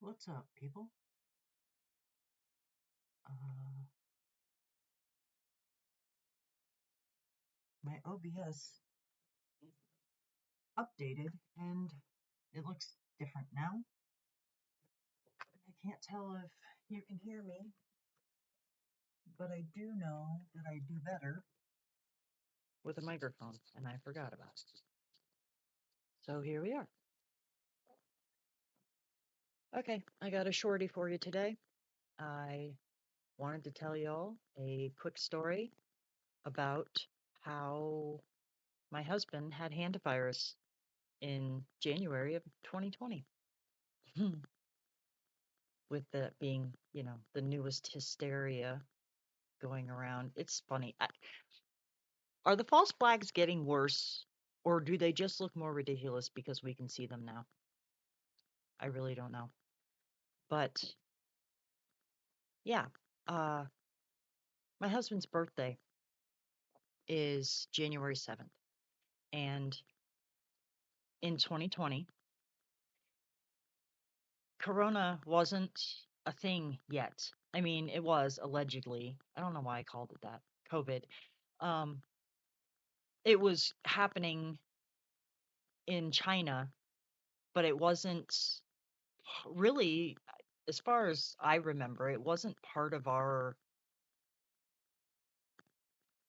What's up, people? Uh, my OBS updated and it looks different now. I can't tell if you can hear me, but I do know that I do better with a microphone, and I forgot about it. So here we are. Okay, I got a shorty for you today. I wanted to tell y'all a quick story about how my husband had hantavirus in January of 2020. With that being, the newest hysteria going around. It's funny. Are the false flags getting worse, or do they just look more ridiculous because we can see them now? I really don't know. But yeah, uh, my husband's birthday is January 7th. And in 2020, Corona wasn't a thing yet. I mean, it was allegedly. I don't know why I called it that. COVID. Um, it was happening in China, but it wasn't really, as far as I remember, it wasn't part of our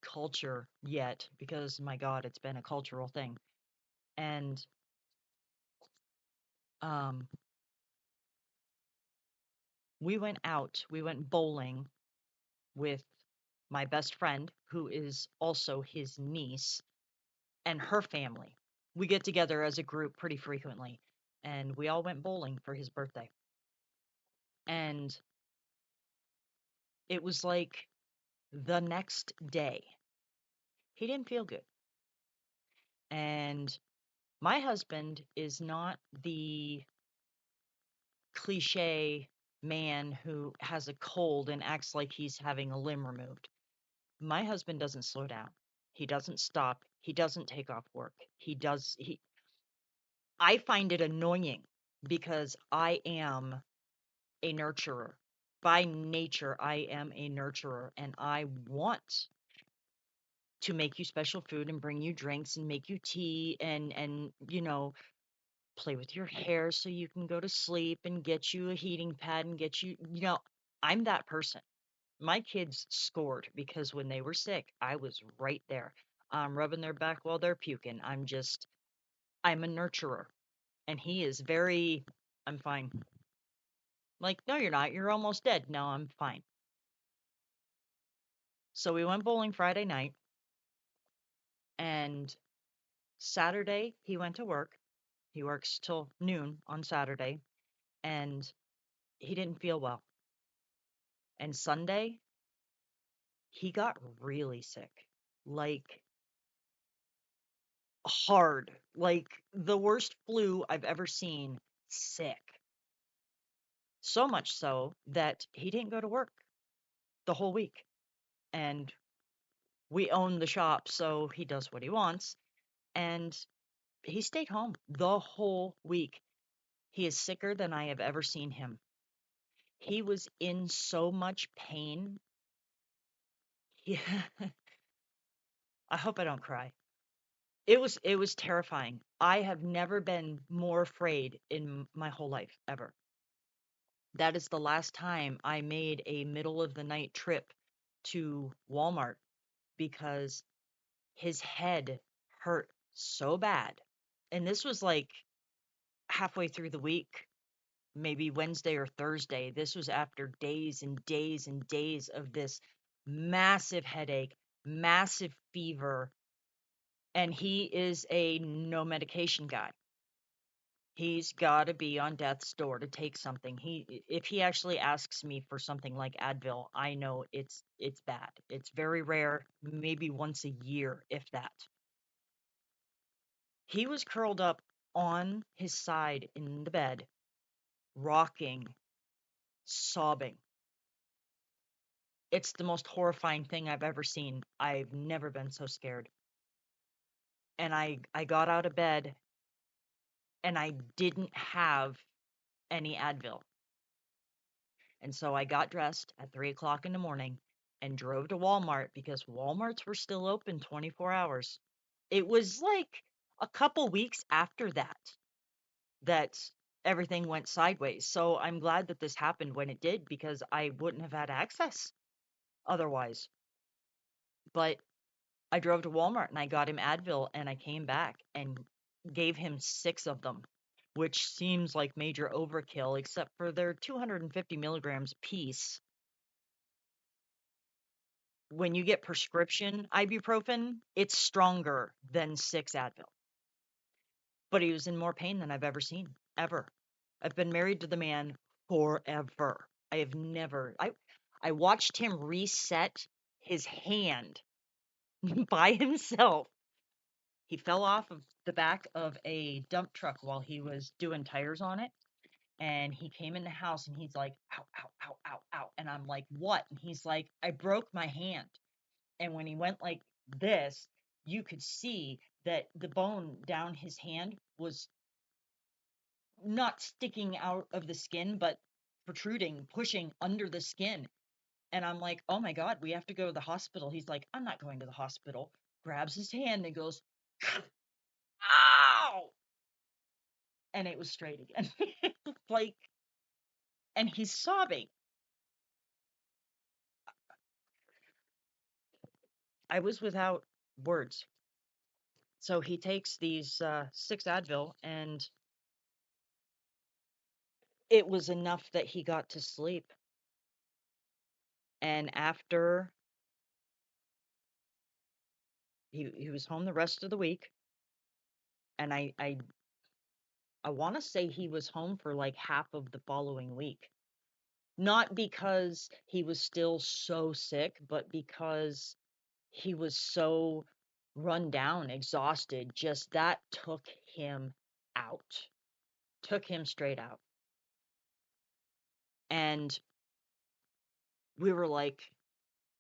culture yet because, my God, it's been a cultural thing. And um, we went bowling with my best friend, who is also his niece, and her family. We get together as a group pretty frequently, and we all went bowling for his birthday. And it was like the next day, he didn't feel good. And my husband is not the cliche man who has a cold and acts like he's having a limb removed. My husband doesn't slow down. He doesn't stop. He doesn't take off work. I find it annoying because I am a nurturer. By nature, I am a nurturer, and I want to make you special food and bring you drinks and make you tea and play with your hair so you can go to sleep and get you a heating pad and get you, I'm that person. My kids scored because when they were sick, I was right there. I'm rubbing their back while they're puking. I'm a nurturer. And he is very, I'm fine. Like, no, you're not. You're almost dead. No, I'm fine. So we went bowling Friday night, and Saturday he went to work. He works till noon on Saturday, and he didn't feel well. And Sunday, he got really sick, like hard, like the worst flu I've ever seen, sick. So much so that he didn't go to work the whole week. And we own the shop, so he does what he wants. And he stayed home the whole week. He is sicker than I have ever seen him. He was in so much pain. Yeah. I hope I don't cry. It was terrifying. I have never been more afraid in my whole life ever. That is the last time I made a middle of the night trip to Walmart because his head hurt so bad. And this was like halfway through the week, maybe Wednesday or Thursday. This was after days and days and days of this massive headache, massive fever, and he is a no medication guy. He's got to be on death's door to take something. If he actually asks me for something like Advil, I know it's bad. It's very rare, maybe once a year, if that. He was curled up on his side in the bed, rocking, sobbing. It's the most horrifying thing I've ever seen. I've never been so scared. And I got out of bed and I didn't have any Advil. And so I got dressed at 3 o'clock in the morning and drove to Walmart because Walmarts were still open 24 hours. It was like a couple weeks after that everything went sideways. So I'm glad that this happened when it did because I wouldn't have had access otherwise. But I drove to Walmart and I got him Advil and I came back and gave him 6 of them, which seems like major overkill, except for they're 250 milligrams apiece. When you get prescription ibuprofen, it's stronger than 6 Advil. But he was in more pain than I've ever seen, ever. I've been married to the man forever. I have never. I watched him reset his hand by himself. He fell off of the back of a dump truck while he was doing tires on it. And he came in the house and he's like, ow, ow, ow, ow, ow. And I'm like, what? And he's like, I broke my hand. And when he went like this, you could see that the bone down his hand was not sticking out of the skin, but protruding, pushing under the skin. And I'm like, oh my God, we have to go to the hospital. He's like, I'm not going to the hospital. Grabs his hand and goes, ow! And it was straight again. Like, and he's sobbing. I was without words. So he takes these 6 Advil, and it was enough that he got to sleep. And after he was home the rest of the week, and I want to say he was home for like half of the following week. Not because he was still so sick, but because he was so run down, exhausted. Just that took him out, took him straight out. And we were like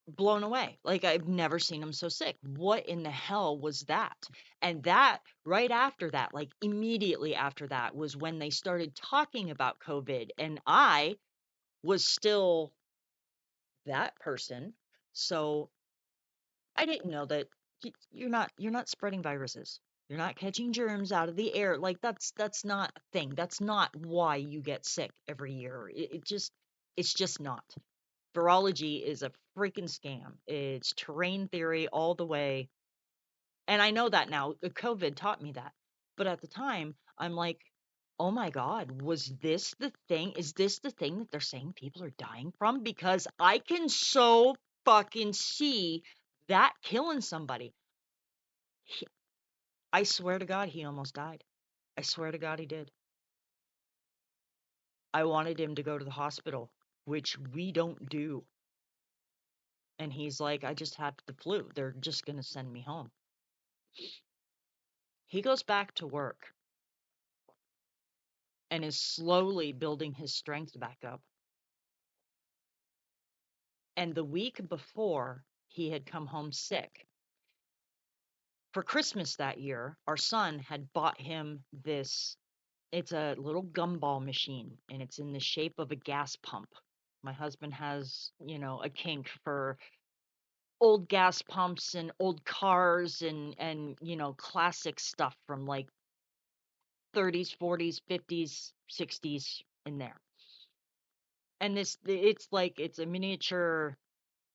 blown away. Like, I've never seen him so sick. What in the hell was that? And that, right after that, like immediately after that, was when they started talking about COVID. And I was still that person. So I didn't know that you're not spreading viruses. You're not catching germs out of the air. Like that's not a thing. That's not why you get sick every year. It's just not. Virology is a freaking scam. It's terrain theory all the way. And I know that now. COVID taught me that. But at the time, I'm like, oh my God, was this the thing? Is this the thing that they're saying people are dying from? Because I can so fucking see that killing somebody. He, I swear to God, he almost died. I swear to God, he did. I wanted him to go to the hospital, which we don't do. And he's like, I just had the flu. They're just going to send me home. He goes back to work and is slowly building his strength back up. And the week before, he had come home sick. For Christmas that year, our son had bought him this. It's a little gumball machine, and it's in the shape of a gas pump. My husband has, a kink for old gas pumps and old cars and classic stuff from like 30s, 40s, 50s, 60s in there. And it's a miniature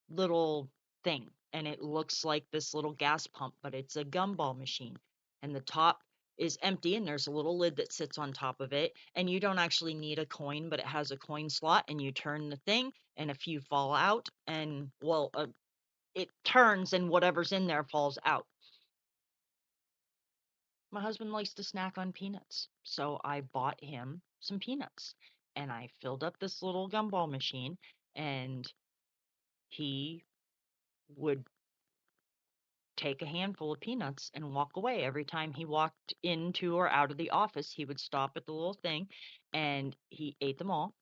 little thing, and it looks like this little gas pump, but it's a gumball machine. And the top is empty, and there's a little lid that sits on top of it. And you don't actually need a coin, but it has a coin slot, and you turn the thing, and a few fall out, and it turns, and whatever's in there falls out. My husband likes to snack on peanuts, so I bought him some peanuts, and I filled up this little gumball machine, and he would take a handful of peanuts and walk away. Every time he walked into or out of the office, he would stop at the little thing and he ate them all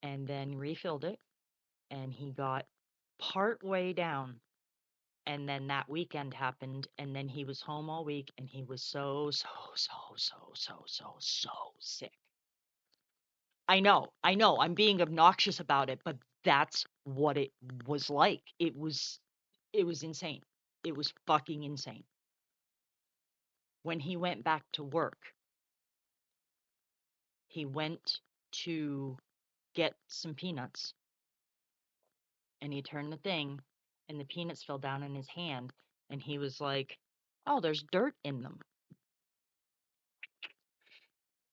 and then refilled it. And he got part way down. And then that weekend happened, and then he was home all week, and he was so, so, so, so, so, so, so sick. I know, I'm being obnoxious about it, but that's what it was like. It was insane. It was fucking insane. When he went back to work, he went to get some peanuts and he turned the thing and the peanuts fell down in his hand and he was like, "Oh, there's dirt in them."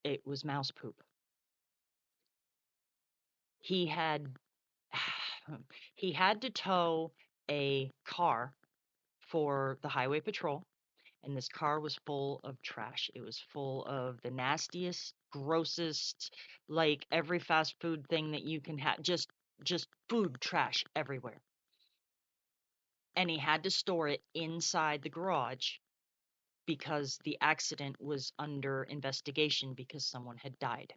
It was mouse poop. He had he had to tow a car for the highway patrol, and this car was full of trash. It was full of the nastiest, grossest, like every fast food thing that you can have, just food trash everywhere. And he had to store it inside the garage because the accident was under investigation because someone had died.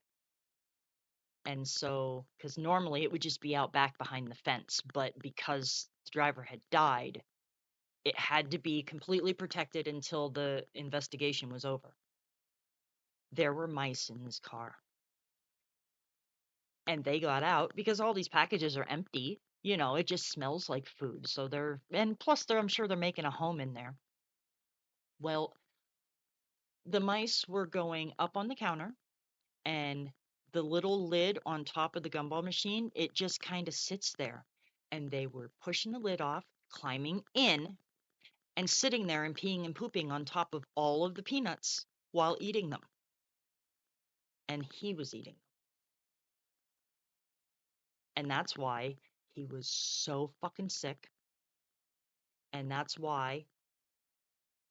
And so, because normally it would just be out back behind the fence, but because the driver had died, it had to be completely protected until the investigation was over. There were mice in this car. And they got out because all these packages are empty. You know, it just smells like food. So and plus I'm sure they're making a home in there. Well, the mice were going up on the counter and the little lid on top of the gumball machine, it just kind of sits there. And they were pushing the lid off, climbing in, and sitting there and peeing and pooping on top of all of the peanuts while eating them. And he was eating. And that's why he was so fucking sick. And that's why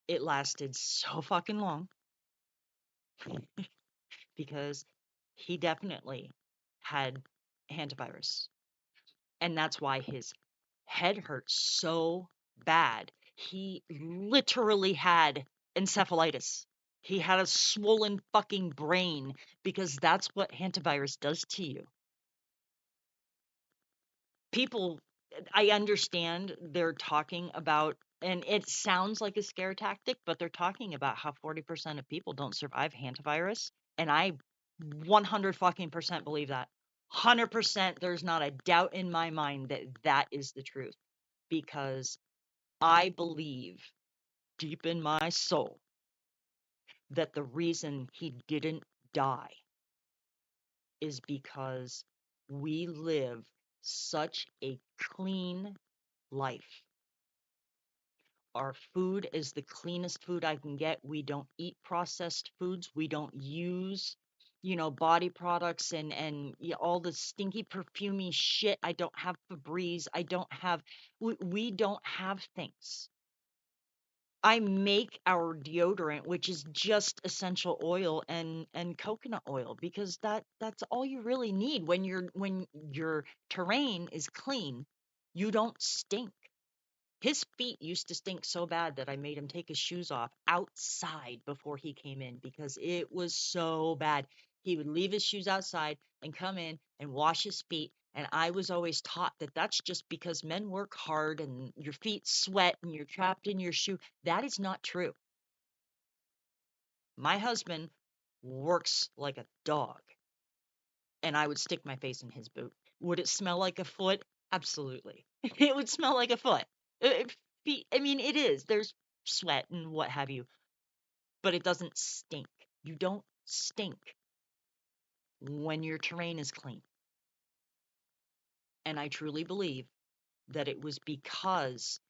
it lasted so fucking long because he definitely had hantavirus. And that's why his head hurt so bad. He literally had encephalitis. He had a swollen fucking brain because that's what hantavirus does to you. People, I understand they're talking about, and it sounds like a scare tactic, but they're talking about how 40% of people don't survive hantavirus, and I 100 fucking percent believe that. 100%, there's not a doubt in my mind that that is the truth, because I believe deep in my soul that the reason he didn't die is because we live such a clean life. Our food is the cleanest food I can get. We don't eat processed foods. We don't use, body products and all the stinky, perfumey shit. I don't have Febreze. We don't have things. I make our deodorant, which is just essential oil and coconut oil, because that's all you really need when your terrain is clean. You don't stink. His feet used to stink so bad that I made him take his shoes off outside before he came in because it was so bad. He would leave his shoes outside and come in and wash his feet. And I was always taught that that's just because men work hard and your feet sweat and you're trapped in your shoe. That is not true. My husband works like a dog, and I would stick my face in his boot. Would it smell like a foot? Absolutely. It would smell like a foot. I mean, it is. There's sweat and what have you, but it doesn't stink. You don't stink when your terrain is clean. And I truly believe that it was because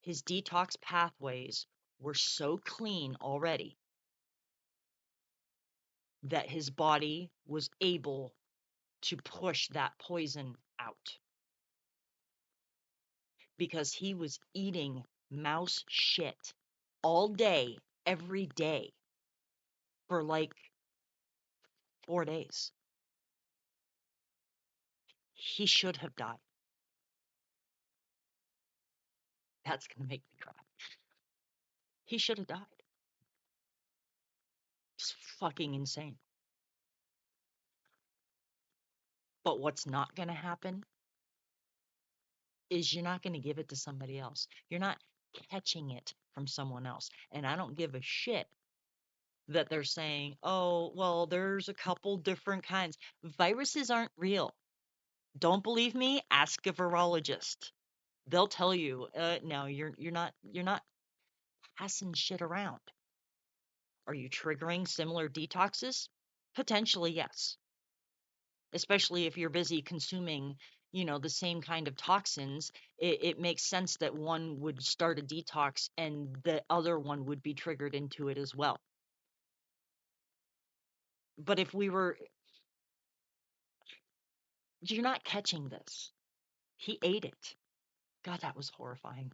his detox pathways were so clean already that his body was able to push that poison out because he was eating mouse shit all day, every day for like 4 days. He should have died. That's going to make me cry. He should have died. It's fucking insane. But what's not going to happen is you're not going to give it to somebody else. You're not catching it from someone else. And I don't give a shit that they're saying, oh, well, there's a couple different kinds. Viruses aren't real. Don't believe me? Ask a virologist. They'll tell you, no, you're not passing shit around. Are you triggering similar detoxes? Potentially, yes. Especially if you're busy consuming, the same kind of toxins, it makes sense that one would start a detox and the other one would be triggered into it as well. But if we were, you're not catching this. He ate it. God, that was horrifying.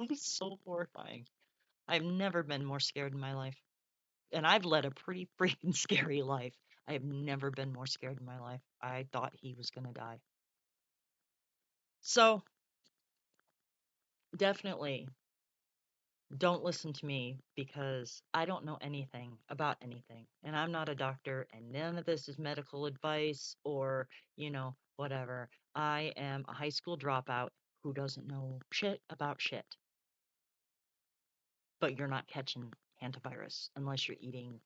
It was so horrifying. I've never been more scared in my life. And I've led a pretty freaking scary life. I have never been more scared in my life. I thought he was going to die. So, definitely don't listen to me because I don't know anything about anything. And I'm not a doctor, and none of this is medical advice or, whatever. I am a high school dropout who doesn't know shit about shit. But you're not catching hantavirus unless you're eating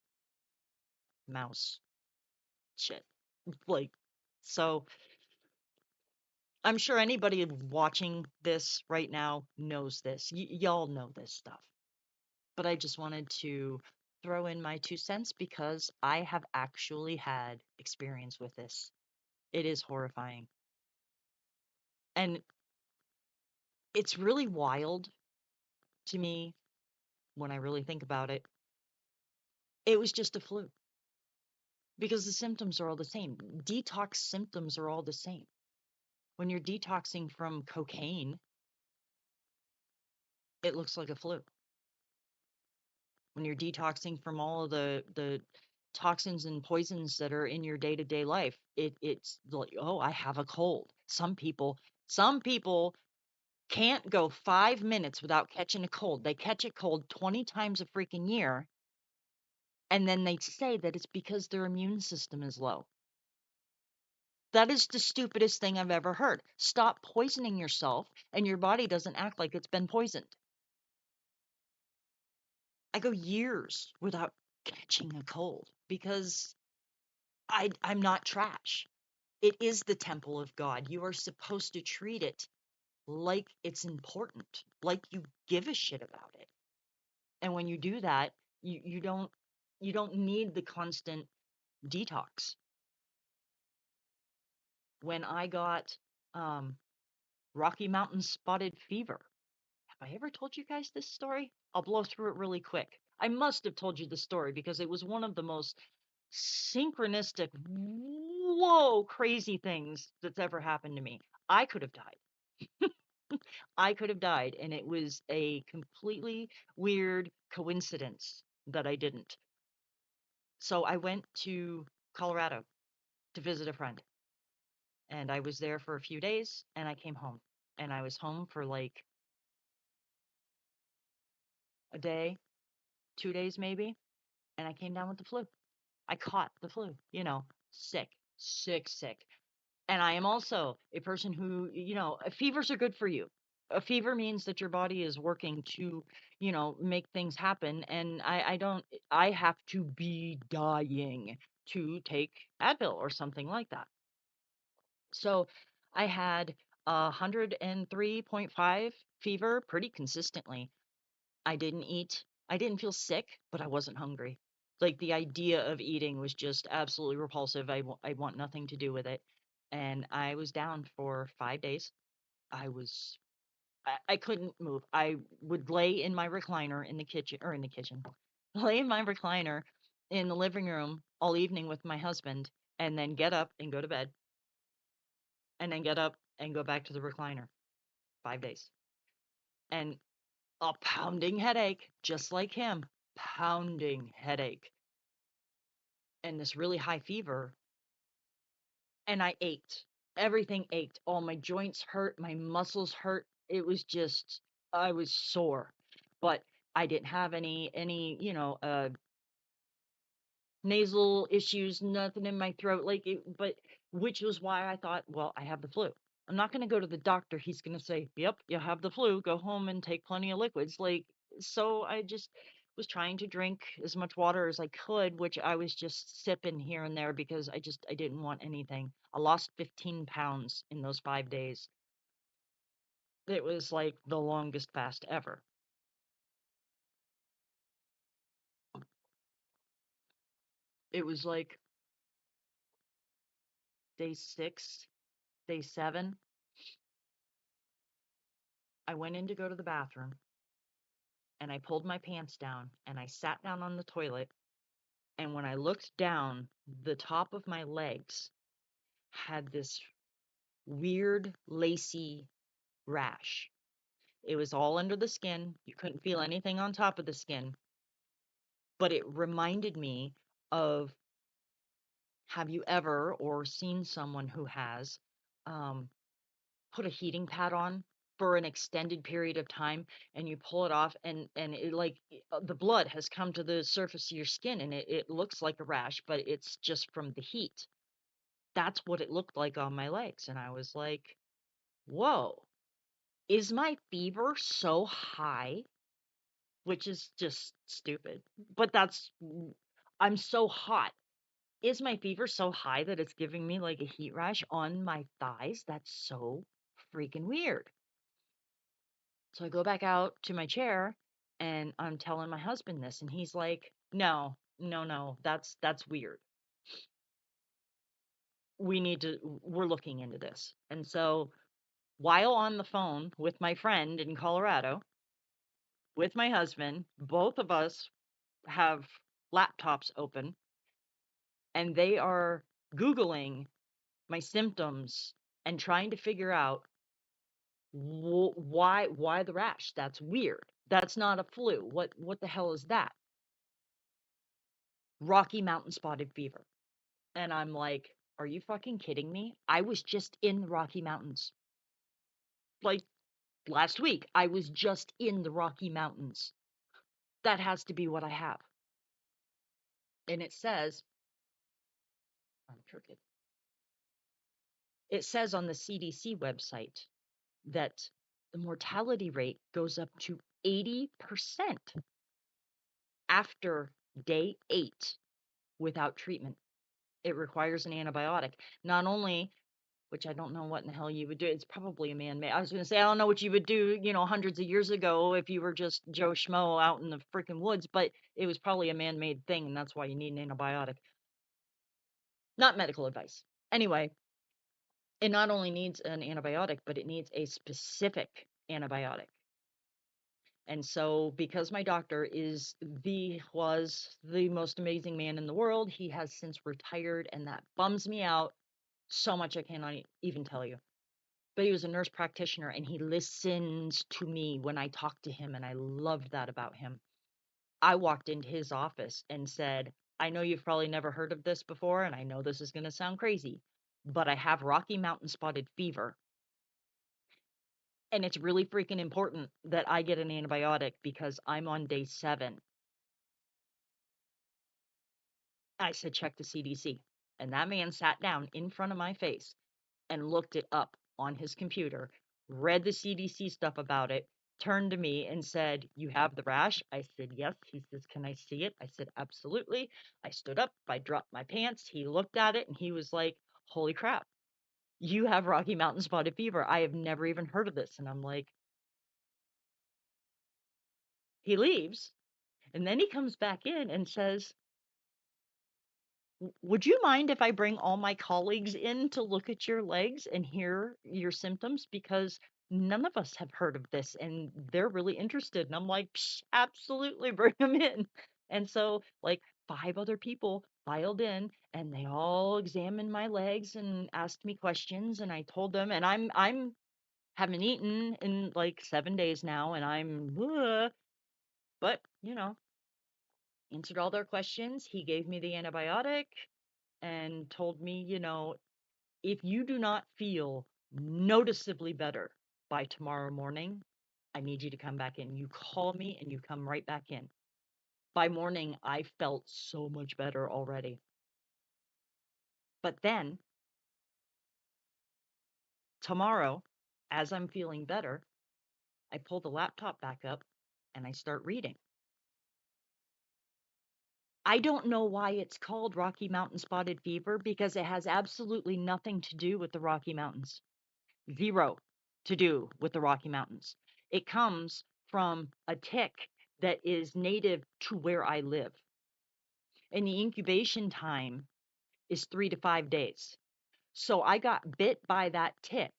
mouse shit. Like, so I'm sure anybody watching this right now knows this. Y'all know this stuff. But I just wanted to throw in my 2 cents because I have actually had experience with this. It is horrifying. And it's really wild to me when I really think about it. It was just a flu because the symptoms are all the same. Detox symptoms are all the same. When you're detoxing from cocaine, it looks like a flu. When you're detoxing from all of the toxins and poisons that are in your day-to-day life, it's like, oh, I have a cold. Some people can't go 5 minutes without catching a cold. They catch a cold 20 times a freaking year, and then they say that it's because their immune system is low. That is the stupidest thing I've ever heard. Stop poisoning yourself, and your body doesn't act like it's been poisoned. I go years without catching a cold because I'm not trash. It is the temple of God. You are supposed to treat it like it's important, like you give a shit about it. And when you do that, you don't need the constant detox. When I got Rocky Mountain spotted fever, have I ever told you guys this story? I'll blow through it really quick. I must have told you the story because it was one of the most synchronistic, whoa, crazy things that's ever happened to me. I could have died. I could have died, and it was a completely weird coincidence that I didn't. So I went to Colorado to visit a friend, and I was there for a few days, and I came home. And I was home for like a day, 2 days maybe, and I came down with the flu. I caught the flu, sick, sick, sick. And I am also a person who, fevers are good for you. A fever means that your body is working to, make things happen. And I have to be dying to take Advil or something like that. So I had 103.5 fever pretty consistently. I didn't eat. I didn't feel sick, but I wasn't hungry. Like the idea of eating was just absolutely repulsive. I want nothing to do with it. And I was down for 5 days. I couldn't move. I would lay in my recliner in the kitchen, lay in my recliner in the living room all evening with my husband, and then get up and go to bed, and then get up and go back to the recliner. 5 days. And a pounding headache, just like him, pounding headache, and this really high fever. And I ached. Everything ached. All my joints hurt, my muscles hurt. It was just, I was sore. But I didn't have any, nasal issues, nothing in my throat, but which was why I thought, well, I have the flu. I'm not going to go to the doctor. He's going to say, yep, you have the flu. Go home and take plenty of liquids. So I just was trying to drink as much water as I could, which I was just sipping here and there because I didn't want anything. I lost 15 pounds in those 5 days. It was like the longest fast ever. It was like day 6, day 7. I went in to go to the bathroom and I pulled my pants down and I sat down on the toilet. And when I looked down, the top of my legs had this weird, lacy rash. It was all under the skin. You couldn't feel anything on top of the skin, but it reminded me of, have you ever or seen someone who has um, put a heating pad on for an extended period of time and you pull it off and it like the blood has come to the surface of your skin and it looks like a rash, but it's just from the heat. That's what it looked like on my legs. And I was like, whoa, is my fever so high? Which is just stupid. But I'm so hot. Is my fever so high that it's giving me like a heat rash on my thighs? That's so freaking weird. So I go back out to my chair and I'm telling my husband this, and he's like, no, no, no, that's weird. We're looking into this. And so while on the phone with my friend in Colorado, with my husband, both of us have laptops open and they are Googling my symptoms and trying to figure out why the rash. That's weird. That's not a flu. What the hell is that? Rocky Mountain spotted fever. And I'm like, are you fucking kidding me? I was just in the Rocky Mountains. Like last week, I was just in the Rocky Mountains. That has to be what I have. And it says, I'm crooked. It says on the CDC website that the mortality rate goes up to 80% after day 8 without treatment. It requires an antibiotic. Not only, which I don't know what in the hell you would do. It's probably a man-made. I was going to say, I don't know what you would do, hundreds of years ago if you were just Joe Schmo out in the freaking woods, but it was probably a man-made thing, and that's why you need an antibiotic. Not medical advice. Anyway, it not only needs an antibiotic, but it needs a specific antibiotic. And so because my doctor was the most amazing man in the world, he has since retired, and that bums me out so much I cannot even tell you. But he was a nurse practitioner and he listens to me when I talk to him, and I loved that about him. I walked into his office and said, I know you've probably never heard of this before, and I know this is going to sound crazy, but I have Rocky Mountain spotted fever. And it's really freaking important that I get an antibiotic because I'm on day 7. I said, check the CDC. And that man sat down in front of my face and looked it up on his computer, read the CDC stuff about it, turned to me and said, you have the rash? I said, yes. He says, can I see it? I said, absolutely. I stood up, I dropped my pants. He looked at it and he was like, holy crap, you have Rocky Mountain spotted fever. I have never even heard of this. And I'm like, he leaves. And then he comes back in and says, would you mind if I bring all my colleagues in to look at your legs and hear your symptoms? Because none of us have heard of this and they're really interested. And I'm like, absolutely, bring them in. And so, like, 5 other people filed in and they all examined my legs and asked me questions. And I told them, and I'm haven't eaten in like 7 days now, and but answered all their questions. He gave me the antibiotic and told me, if you do not feel noticeably better by tomorrow morning, I need you to come back in. You call me and you come right back in. By morning, I felt so much better already. But then tomorrow, as I'm feeling better, I pull the laptop back up and I start reading. I don't know why it's called Rocky Mountain Spotted Fever because it has absolutely nothing to do with the Rocky Mountains. Zero to do with the Rocky Mountains. It comes from a tick that is native to where I live. And the incubation time is 3 to 5 days. So I got bit by that tick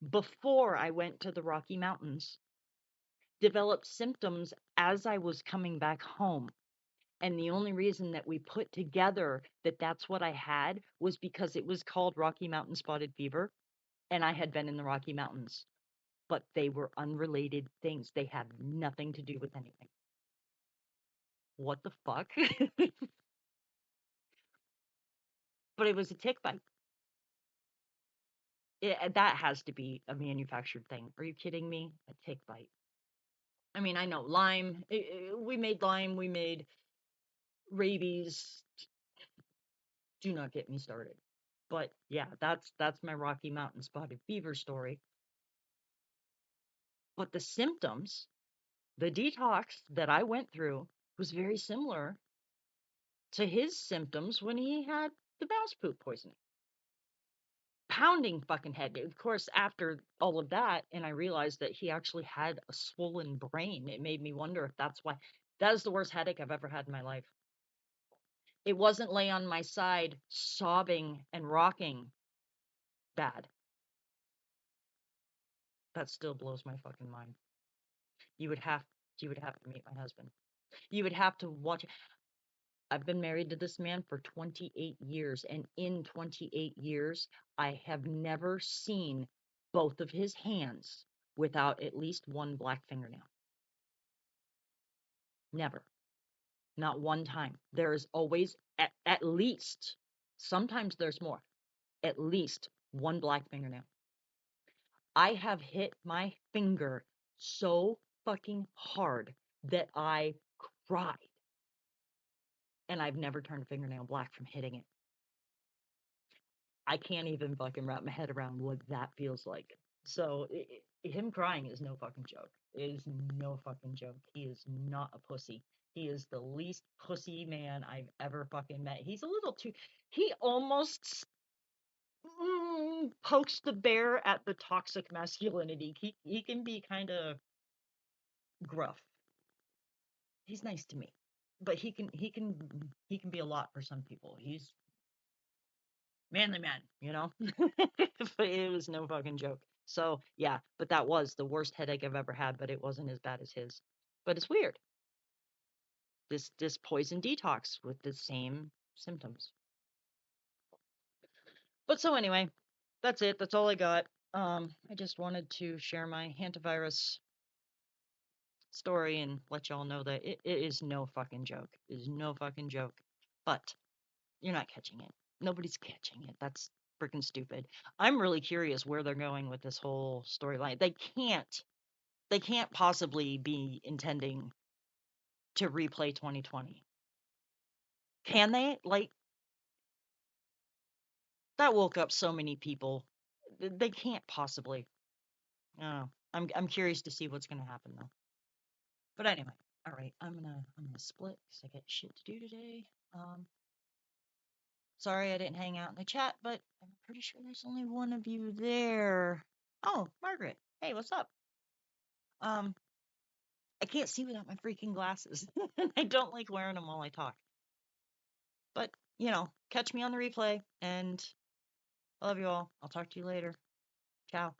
before I went to the Rocky Mountains, developed symptoms as I was coming back home. And the only reason that we put together that that's what I had was because it was called Rocky Mountain Spotted Fever, and I had been in the Rocky Mountains. But they were unrelated things. They had nothing to do with anything. What the fuck? But it was a tick bite. That has to be a manufactured thing. Are you kidding me? A tick bite. I mean, I know Lyme. We made Lyme. We made rabies. Do not get me started. But yeah, that's my Rocky Mountain Spotted Fever story. But the symptoms, the detox that I went through was very similar to his symptoms when he had the mouse poop poisoning. Pounding fucking head. Of course, after all of that, and I realized that he actually had a swollen brain, it made me wonder if that's why. That is the worst headache I've ever had in my life. It wasn't lay on my side, sobbing and rocking bad. That still blows my fucking mind. You would have you would have to meet my husband. You would have to watch. I've been married to this man for 28 years, and in 28 years, I have never seen both of his hands without at least one black fingernail. Never. Not one time. There is always at least, sometimes there's more, at least one black fingernail. I have hit my finger so fucking hard that I cried. And I've never turned a fingernail black from hitting it. I can't even fucking wrap my head around what that feels like. So him crying is no fucking joke. It is no fucking joke. He is not a pussy. He is the least pussy man I've ever fucking met. He's a little too. He almost pokes the bear at the toxic masculinity. He can be kind of gruff. He's nice to me, but he can be a lot for some people. He's manly man, you know? But it was no fucking joke. So, yeah, but that was the worst headache I've ever had, but it wasn't as bad as his. But it's weird. This poison detox with the same symptoms. But so anyway, that's it. That's all I got. I just wanted to share my hantavirus story and let y'all know that it is no fucking joke. It is no fucking joke. But you're not catching it. Nobody's catching it. That's freaking stupid. I'm really curious where they're going with this whole storyline. They can't possibly be intending to replay 2020. Can they? Like, that woke up so many people. They can't possibly. Oh, I'm curious to see what's gonna happen though. But anyway, all right, I'm gonna split because I got shit to do today. Sorry I didn't hang out in the chat, but I'm pretty sure there's only one of you there. Oh, Margaret. Hey, what's up? Um, I can't see without my freaking glasses. I don't like wearing them while I talk. But, catch me on the replay, and I love you all. I'll talk to you later. Ciao.